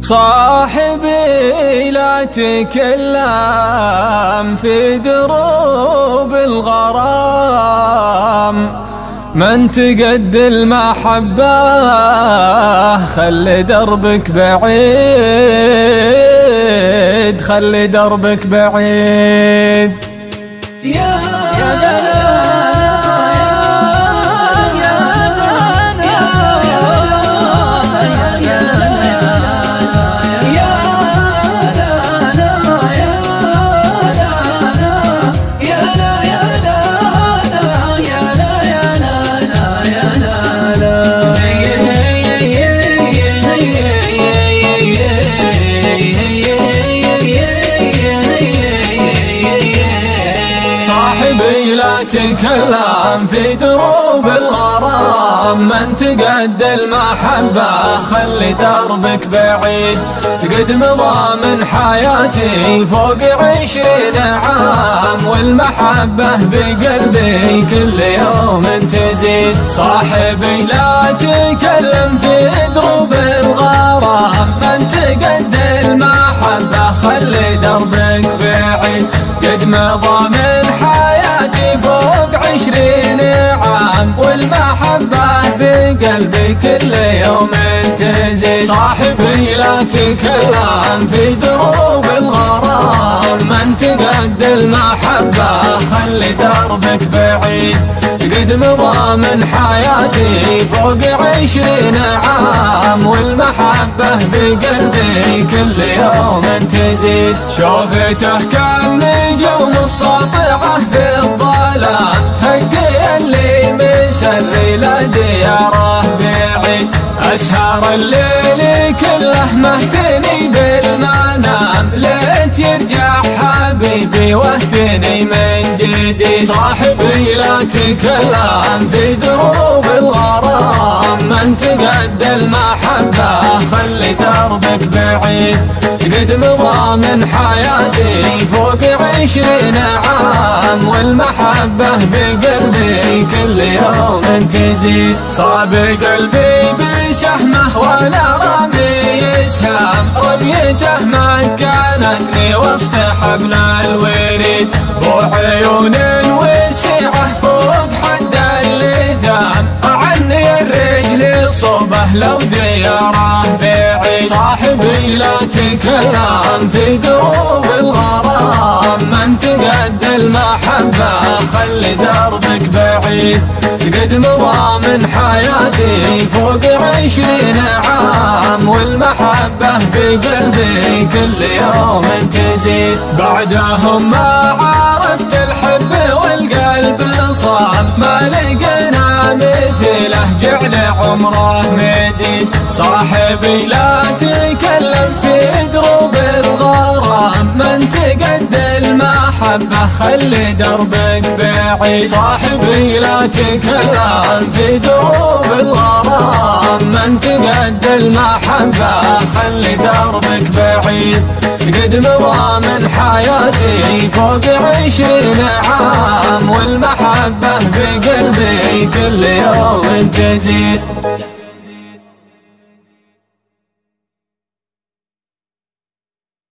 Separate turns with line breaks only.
صاحبي لا تكلم في دروب الغرام، من تقد المحبة خلي دربك بعيد، خلي دربك بعيد. يا صاحبي لا تكلم في دروب الغرام، من تقد المحبة خلي دربك بعيد. قد مضى من حياتي فوق 20 عام، والمحبة بقلبي كل يوم تزيد. صاحبي لا تكلم في دروب الغرام، من تقد المحبة خلي دربك بعيد. قد مضى من حياتي فوق 20 عام، والمحبة بقلبي كل يوم تزيد. صاحبي لا تكلم في دروب الغرام، من تقد المحبة خلي دربك بعيد. قد مضى من حياتي فوق 20 عام، والمحبة بقلبي كل يوم تزيد. شوفته كالنجوم الساطعة في الظلام، تهقي اللي مسري لدياره بعيد. أسهر الليل كله مهتني بالمنام، ليت يرجع حبيبي واهتني من جديد. صاحبي لا تكلم في دروب الغرام، من تقد المحبة خلي دربك بعيد. قد مضى من حياتي فوق 20 عام، والمحبة بقلبي كل يوم تزيد. صاب قلبي بسهمه وانا رامي سهام، رميته مكانتني وسط حبل الوريد. بو عيون وسعه فوق حد اللثام، عني الرجل صوبه لو دياره بعيد. صاحبي لا تكلم في دروب الغرام، من تقد المحبة خلي دربك بعيد. قد مضى من حياتي فوق 20 عام، والمحبة بقلبي كل يوم تزيد. بعدهم ما عرفت الحب والقلب صام، ما لقينا مثله جعل عمره مديد. صاحبي لا تكلم في دروب الغرام، من تقد المحبة خلي دربك بعيد. صاحبي لا تكلم في دروب الغرام، من تقد المحبة خلي دربك بعيد. قد مضى من حياتي فوق 20 عام، والمحبة بقلبي كل يوم تزيد.